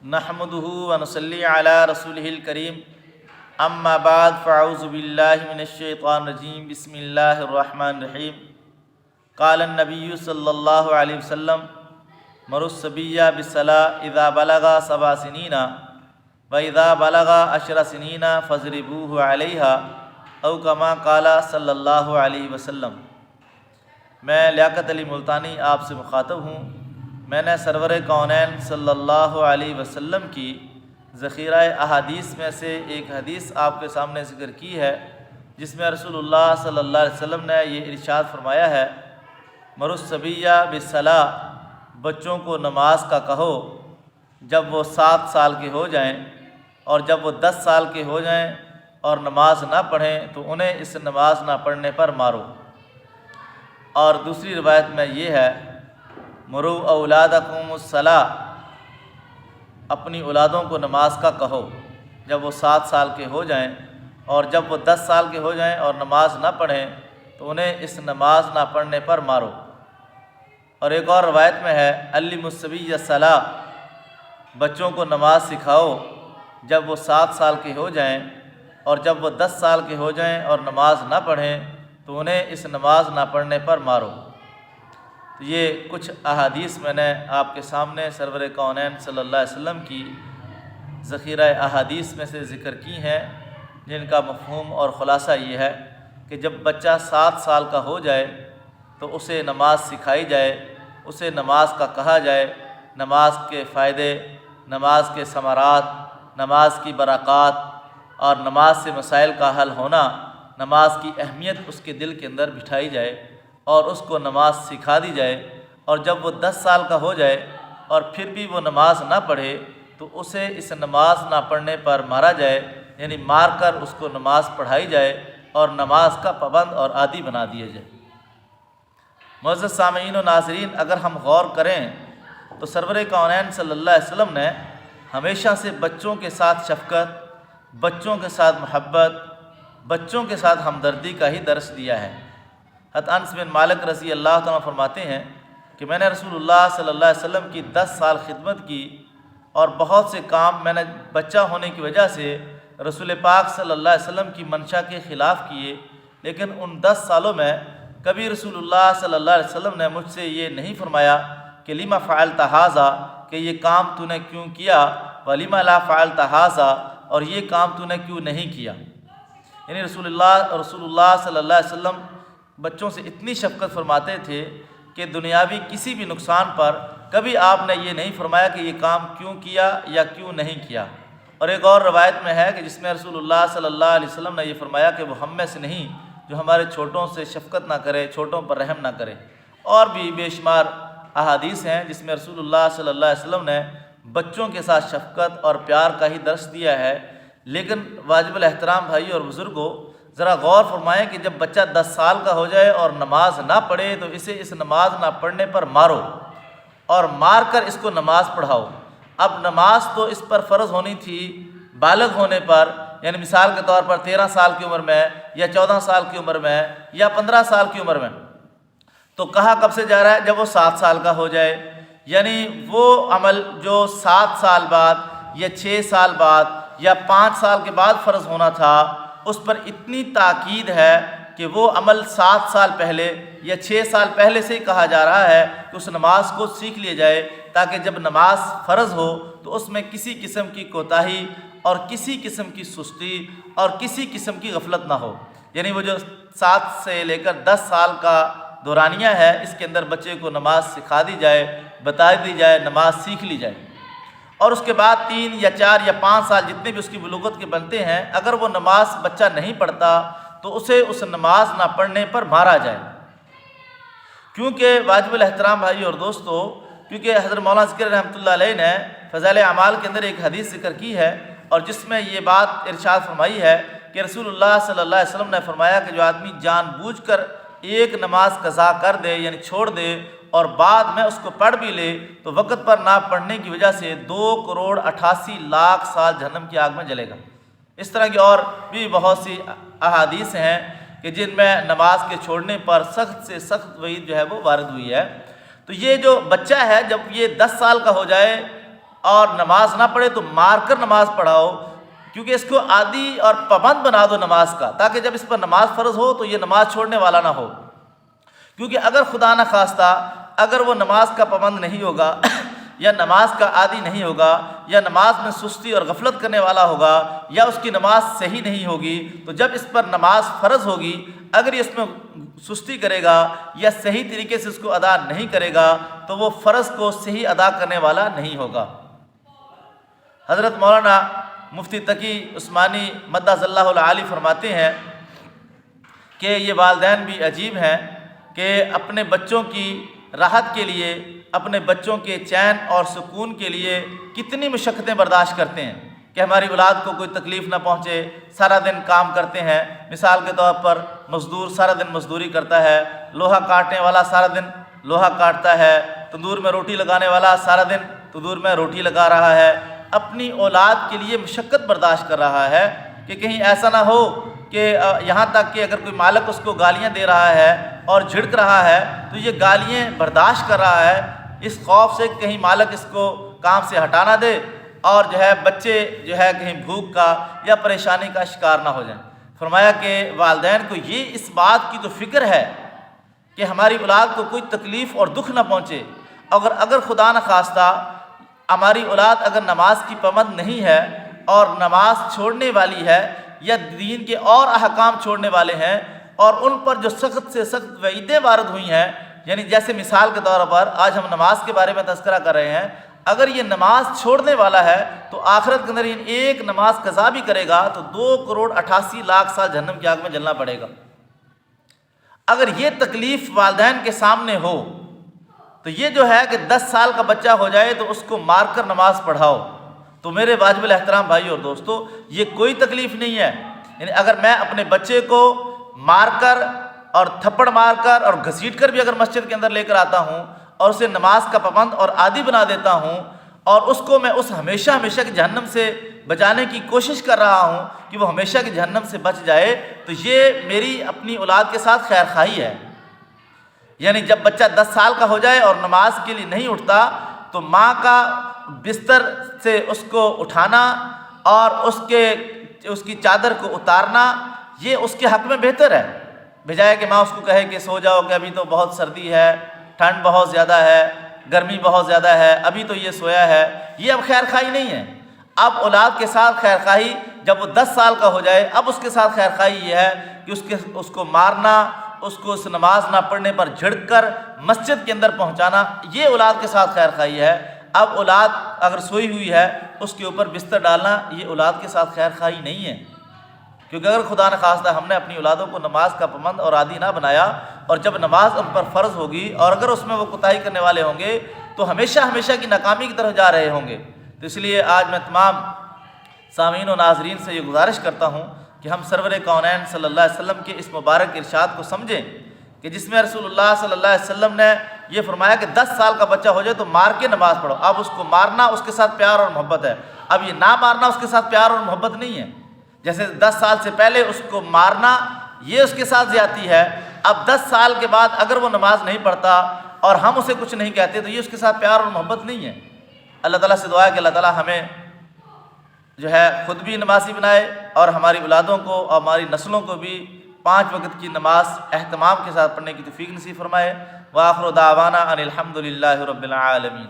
نحمدہ ونصلی علی رسولہ الکریم اما بعد فاعوذ باللہ من الشیطان الرجیم بسم اللہ الرحمن الرحیم قال النبی صلی اللہ علیہ وسلم مر الصبی بالصلاۃ اذا بلغ 7 سنین واذا بلغ 10 سنین فاضربوہ علیہا او کما قال صلی اللہ علیہ وسلم۔ میں لیاقت علی ملتانی آپ سے مخاطب ہوں۔ میں نے سرور کونین صلی اللہ علیہ وسلم کی ذخیرہ احادیث میں سے ایک حدیث آپ کے سامنے ذکر کی ہے، جس میں رسول اللہ صلی اللہ علیہ وسلم نے یہ ارشاد فرمایا ہے، مر الصبیہ بالصلاۃ، بچوں کو نماز کا کہو جب وہ 7 سال کے ہو جائیں، اور جب وہ 10 سال کے ہو جائیں اور نماز نہ پڑھیں تو انہیں اس نماز نہ پڑھنے پر مارو۔ اور دوسری روایت میں یہ ہے، مرو اولادکم الصلاۃ، اپنی اولادوں کو نماز کا کہو جب وہ 7 سال کے ہو جائیں، اور جب وہ 10 سال کے ہو جائیں اور نماز نہ پڑھیں تو انہیں اس نماز نہ پڑھنے پر مارو۔ اور ایک اور روایت میں ہے، علموا الصبی الصلاۃ، بچوں کو نماز سکھاؤ جب وہ 7 سال کے ہو جائیں، اور جب وہ 10 سال کے ہو جائیں اور نماز نہ پڑھیں تو انہیں اس نماز نہ پڑھنے پر مارو۔ تو یہ کچھ احادیث میں نے آپ کے سامنے سرور کونین صلی اللہ علیہ وسلم کی ذخیرہ احادیث میں سے ذکر کی ہیں، جن کا مفہوم اور خلاصہ یہ ہے کہ جب بچہ 7 سال کا ہو جائے تو اسے نماز سکھائی جائے، اسے نماز کا کہا جائے، نماز کے فائدے، نماز کے ثمرات، نماز کی برکات اور نماز سے مسائل کا حل ہونا، نماز کی اہمیت اس کے دل کے اندر بٹھائی جائے اور اس کو نماز سکھا دی جائے۔ اور جب وہ 10 سال کا ہو جائے اور پھر بھی وہ نماز نہ پڑھے تو اسے اس نماز نہ پڑھنے پر مارا جائے، یعنی مار کر اس کو نماز پڑھائی جائے اور نماز کا پابند اور عادی بنا دیا جائے۔ معزز سامعین و ناظرین، اگر ہم غور کریں تو سرور کونین صلی اللہ علیہ وسلم نے ہمیشہ سے بچوں کے ساتھ شفقت، بچوں کے ساتھ محبت، بچوں کے ساتھ ہمدردی کا ہی درس دیا ہے۔ حضرت انس بن مالک رضی اللہ تعالیٰ فرماتے ہیں کہ میں نے رسول اللہ صلی اللہ علیہ وسلم کی 10 سال خدمت کی، اور بہت سے کام میں نے بچہ ہونے کی وجہ سے رسول پاک صلی اللہ علیہ وسلم کی منشا کے خلاف کیے، لیکن ان 10 سالوں میں کبھی رسول اللہ صلی اللہ علیہ وسلم نے مجھ سے یہ نہیں فرمایا کہ لما فعلت ھذا، کہ یہ کام تو نے کیوں کیا، ولما لا فعلت ھذا، اور یہ کام تو نے کیوں نہیں کیا۔ یعنی رسول اللہ صلی اللہ علیہ وسلم بچوں سے اتنی شفقت فرماتے تھے کہ دنیاوی کسی بھی نقصان پر کبھی آپ نے یہ نہیں فرمایا کہ یہ کام کیوں کیا یا کیوں نہیں کیا۔ اور ایک اور روایت میں ہے کہ جس میں رسول اللہ صلی اللہ علیہ وسلم نے یہ فرمایا کہ وہ ہم میں سے نہیں جو ہمارے چھوٹوں سے شفقت نہ کرے، چھوٹوں پر رحم نہ کرے۔ اور بھی بے شمار احادیث ہیں جس میں رسول اللہ صلی اللہ علیہ وسلم نے بچوں کے ساتھ شفقت اور پیار کا ہی درس دیا ہے۔ لیکن واجب الاحترام بھائی اور بزرگوں، ذرا غور فرمائیں کہ جب بچہ 10 سال کا ہو جائے اور نماز نہ پڑھے تو اسے اس نماز نہ پڑھنے پر مارو، اور مار کر اس کو نماز پڑھاؤ۔ اب نماز تو اس پر فرض ہونی تھی بالغ ہونے پر، یعنی مثال کے طور پر 13 سال کی عمر میں یا 14 سال کی عمر میں یا 15 سال کی عمر میں، تو کہا کب سے جا رہا ہے؟ جب وہ 7 سال کا ہو جائے۔ یعنی وہ عمل جو 7 سال بعد یا 6 سال بعد یا 5 سال کے بعد فرض ہونا تھا، اس پر اتنی تاکید ہے کہ وہ عمل 7 سال پہلے یا 6 سال پہلے سے ہی کہا جا رہا ہے کہ اس نماز کو سیکھ لیا جائے، تاکہ جب نماز فرض ہو تو اس میں کسی قسم کی کوتاہی اور کسی قسم کی سستی اور کسی قسم کی غفلت نہ ہو۔ یعنی وہ جو 7 سے لے کر 10 سال کا دورانیہ ہے، اس کے اندر بچے کو نماز سکھا دی جائے، بتا دی جائے، نماز سیکھ لی جائے۔ اور اس کے بعد 3 یا 4 یا 5 سال جتنے بھی اس کی بلوغت کے بنتے ہیں، اگر وہ نماز بچہ نہیں پڑھتا تو اسے اس نماز نہ پڑھنے پر مارا جائے۔ کیونکہ واجب الاحترام بھائی اور دوستو، کیونکہ حضرت مولانا ذکر رحمۃ اللہ علیہ نے فضائل اعمال کے اندر ایک حدیث ذکر کی ہے، اور جس میں یہ بات ارشاد فرمائی ہے کہ رسول اللہ صلی اللہ علیہ وسلم نے فرمایا کہ جو آدمی جان بوجھ کر ایک نماز قضا کر دے، یعنی چھوڑ دے، اور بعد میں اس کو پڑھ بھی لے تو وقت پر نہ پڑھنے کی وجہ سے 2,88,00,000 سال جہنم کی آگ میں جلے گا۔ اس طرح کی اور بھی بہت سی احادیث ہیں کہ جن میں نماز کے چھوڑنے پر سخت سے سخت وعید جو ہے وہ وارد ہوئی ہے۔ تو یہ جو بچہ ہے جب یہ 10 سال کا ہو جائے اور نماز نہ پڑھے تو مار کر نماز پڑھاؤ، کیونکہ اس کو عادی اور پابند بنا دو نماز کا، تاکہ جب اس پر نماز فرض ہو تو یہ نماز چھوڑنے والا نہ ہو۔ کیونکہ اگر خدا نہ خواستہ اگر وہ نماز کا پابند نہیں ہوگا یا نماز کا عادی نہیں ہوگا یا نماز میں سستی اور غفلت کرنے والا ہوگا یا اس کی نماز صحیح نہیں ہوگی، تو جب اس پر نماز فرض ہوگی اگر یہ اس میں سستی کرے گا یا صحیح طریقے سے اس کو ادا نہیں کرے گا تو وہ فرض کو صحیح ادا کرنے والا نہیں ہوگا۔ حضرت مولانا مفتی تقی عثمانی مدح اللہ العالی فرماتے ہیں کہ یہ والدین بھی عجیب ہیں کہ اپنے بچوں کی راحت کے لیے، اپنے بچوں کے چین اور سکون کے لیے کتنی مشقتیں برداشت کرتے ہیں کہ ہماری اولاد کو کوئی تکلیف نہ پہنچے، سارا دن کام کرتے ہیں۔ مثال کے طور پر مزدور سارا دن مزدوری کرتا ہے، لوہا کاٹنے والا سارا دن لوہا کاٹتا ہے، تندور میں روٹی لگانے والا سارا دن تندور میں روٹی لگا رہا ہے، اپنی اولاد کے لیے مشقت برداشت کر رہا ہے کہ کہیں ایسا نہ ہو کہ یہاں تک کہ اگر کوئی مالک اس کو گالیاں دے رہا ہے اور جھڑک رہا ہے تو یہ گالیاں برداشت کر رہا ہے اس خوف سے کہ کہیں مالک اس کو کام سے ہٹا نہ دے اور بچے کہیں بھوک کا یا پریشانی کا شکار نہ ہو جائیں۔ فرمایا کہ والدین کو یہ اس بات کی تو فکر ہے کہ ہماری اولاد کو کوئی تکلیف اور دکھ نہ پہنچے، اگر خدا نہ خواستہ ہماری اولاد اگر نماز کی پابند نہیں ہے اور نماز چھوڑنے والی ہے یا دین کے اور احکام چھوڑنے والے ہیں اور ان پر جو سخت سے سخت وعیدیں وارد ہوئی ہیں، یعنی جیسے مثال کے طور پر آج ہم نماز کے بارے میں تذکرہ کر رہے ہیں، اگر یہ نماز چھوڑنے والا ہے تو آخرت کے اندر ایک نماز قضا بھی کرے گا تو 2,88,00,000 سال جہنم کی آگ میں جلنا پڑے گا۔ اگر یہ تکلیف والدین کے سامنے ہو تو یہ کہ 10 سال کا بچہ ہو جائے تو اس کو مار کر نماز پڑھاؤ، تو میرے واجب الاحترام بھائی اور دوستو یہ کوئی تکلیف نہیں ہے۔ یعنی اگر میں اپنے بچے کو مار کر اور تھپڑ مار کر اور گھسیٹ کر بھی اگر مسجد کے اندر لے کر آتا ہوں اور اسے نماز کا پابند اور عادی بنا دیتا ہوں اور اس کو میں اس ہمیشہ کی جہنم سے بچانے کی کوشش کر رہا ہوں کہ وہ ہمیشہ کی جہنم سے بچ جائے، تو یہ میری اپنی اولاد کے ساتھ خیر خواہی ہے۔ یعنی جب بچہ 10 سال کا ہو جائے اور نماز کے لیے نہیں اٹھتا تو ماں کا بستر سے اس کو اٹھانا اور اس کی چادر کو اتارنا یہ اس کے حق میں بہتر ہے، بجائے کہ ماں اس کو کہے کہ سو جاؤ کہ ابھی تو بہت سردی ہے، ٹھنڈ بہت زیادہ ہے، گرمی بہت زیادہ ہے، ابھی تو یہ سویا ہے۔ یہ اب خیر خواہی نہیں ہے۔ اب اولاد کے ساتھ خیر خواہی جب وہ 10 سال کا ہو جائے اب اس کے ساتھ خیر خواہی یہ ہے کہ اس کو مارنا، اس کو اس نماز نہ پڑھنے پر جھڑک کر مسجد کے اندر پہنچانا، یہ اولاد کے ساتھ خیر خواہی ہے۔ اب اولاد اگر سوئی ہوئی ہے اس کے اوپر بستر ڈالنا یہ اولاد کے ساتھ خیر خواہی نہیں ہے، کیونکہ اگر خدا نخواستہ ہم نے اپنی اولادوں کو نماز کا پابند اور عادی نہ بنایا اور جب نماز ان پر فرض ہوگی اور اگر اس میں وہ کوتاہی کرنے والے ہوں گے تو ہمیشہ کی ناکامی کی طرف جا رہے ہوں گے۔ تو اس لیے آج میں تمام سامعین و ناظرین سے یہ گزارش کرتا ہوں کہ ہم سرور کونین صلی اللہ علیہ وسلم کے اس مبارک ارشاد کو سمجھیں کہ جس میں رسول اللہ صلی اللہ علیہ وسلم نے یہ فرمایا کہ 10 سال کا بچہ ہو جائے تو مار کے نماز پڑھو۔ اب اس کو مارنا اس کے ساتھ پیار اور محبت ہے، اب یہ نہ مارنا اس کے ساتھ پیار اور محبت نہیں ہے۔ جیسے 10 سال سے پہلے اس کو مارنا یہ اس کے ساتھ زیادتی ہے، اب 10 سال کے بعد اگر وہ نماز نہیں پڑھتا اور ہم اسے کچھ نہیں کہتے تو یہ اس کے ساتھ پیار اور محبت نہیں ہے۔ اللہ تعالیٰ سے دعا ہے کہ اللہ تعالیٰ ہمیں خود بھی نمازی بنائے اور ہماری اولادوں کو اور ہماری نسلوں کو بھی 5 وقت کی نماز اہتمام کے ساتھ پڑھنے کی توفیق نصیب فرمائے۔ وآخر دعوانا ان الحمد للہ رب العالمین۔